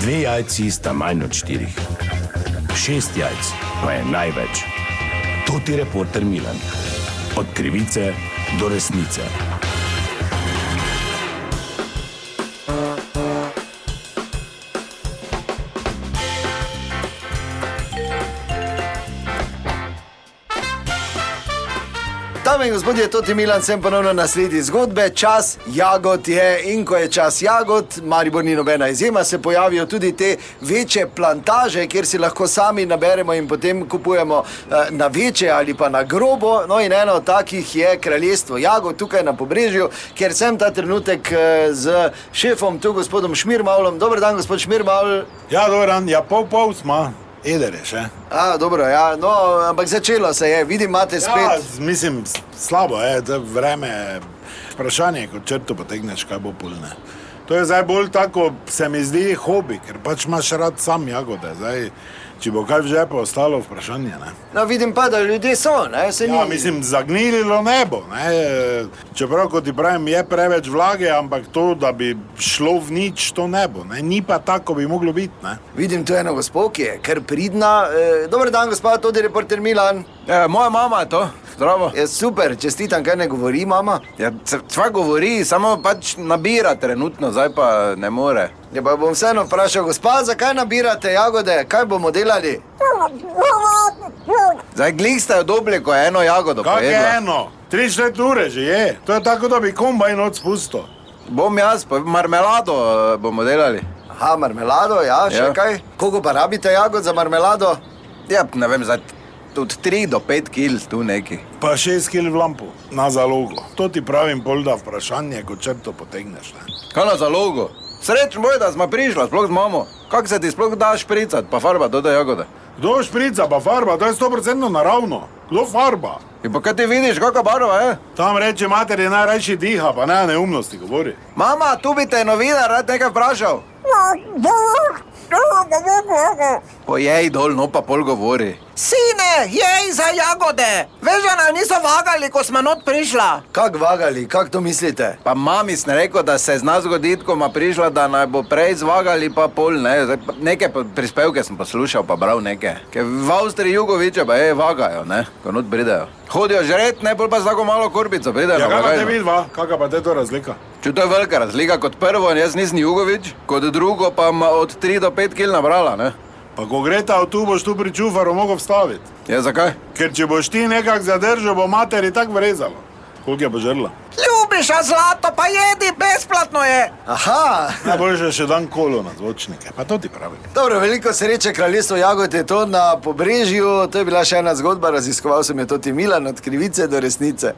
2 jajci sta manj od 4. 6 jajc pa je največ. To ti reporter Milan. Od krivice do resnice. Dame in gospodje, toti Milan, sem ponovno na sledi zgodbe. Čas jagod je in ko je čas jagod, Maribor ni nobena izjema, se pojavijo tudi te večje plantaže, kjer si lahko sami naberemo in potem kupujemo na večje ali pa na grobo. No in eno od takih je kraljestvo jagod tukaj na Pobrežju, kjer sem ta trenutek z šefom, tu gospodom Šmirmavlom. Dober dan, gospod Šmirmavl. Ja, dober dan, ja pol smo. Eder je še. Dobro, ja, no, ampak začelo se je, vidim, imate spet... Ja, mislim, slabo je, da vreme vprašanje, ko črto potegneš, kaj bo pulne. To je zdaj bolj tako, se mi zdi hobi, ker pač imaš rad sam jagode, zdaj, če bo kaj v žepu ostalo, vprašanje, ne. No, vidim pa, da ljudje so, ne, se ni... Ja, mislim, zagnililo nebo, ne, čeprav, kot ti pravim, je preveč vlage, ampak to, da bi šlo v nič, to nebo, ne, ni pa tako bi moglo biti, ne. Vidim tu eno gospo, ki je kar pridna. Dober dan, gospod, tudi reporter Milan. Moja mama je to. Zdravo. Je super, čestitam, kaj ne govori mama? Ja, sva govori, samo pač nabira trenutno, zdaj pa ne more. Ja, pa bom vseeno vprašal, gospa, zakaj nabirate jagode? Kaj bomo delali? Zdaj glih ste jo dobili, ko je eno jagodo Kak je pojedla. eno? 3-4 ure že je. To je tako, da bi kombajn odspustil. Bom jaz, pa marmelado bomo delali. Aha, marmelado, ja, še Ja. kaj? Koliko pa rabite jagod za marmelado? Ja, ne vem, zdaj od 3 do 5 kil tu neki. Pa 6 kil v lampu, na zalogo. To ti pravim pol, da vprašanje, ko črto potegneš, ne. Kaj na zalogo? Srečno boj, da smo prišla, sploh z mamo. Kako se ti sploh da špricat, pa farba do jagode? Kdo šprica pa farba, to je 100% naravno. Kdo farba? In pa kaj ti vidiš, kakva barva je? Tam reče mater je najrajši diha, pa ne neumnosti govori. Mama, tu bi te novinar rad nekaj vprašal. Pojej dol, no pa pol govori. Sine, jej za jagode! Veš, da nam niso vagali, ko smo not prišla. Kak vagali, kak to mislite? Pa mami sem rekel, da se zna zgoditi, ko ma prišla, da naj bo prej zvagali pa pol, ne. Zdaj, neke prispevke sem poslušal, pa bral neke. Ker v Avstriji Jugoviče pa vagajo, ne, ko not pridejo. Hodijo žret, ne, pol pa z tako malo korbico pridejo Ja, na kakva te blagajno. vidva, kakva pa te to razlika? Če to je velika razlika, kot prvo, jaz nisem Jugovič, kot drugo pa ma od 3 do 5 kil nabrala, ne. Pa ko gre ta tu, boš tu pri čufaru mogel vstaviti. Ja, zakaj? Ker če boš ti nekak zadržal, bo materi tak vrezalo. Koliko je požrla? Ljubiš, a zlato pa jedi, besplatno je. Aha, Najboljše še dan kolo na zvočnike, pa to ti pravim. dobro, veliko sreče, kraljestvo jagod je to na Pobrežju. To je bila še ena zgodba, raziskoval sem jo toti Milan, od krivice do resnice.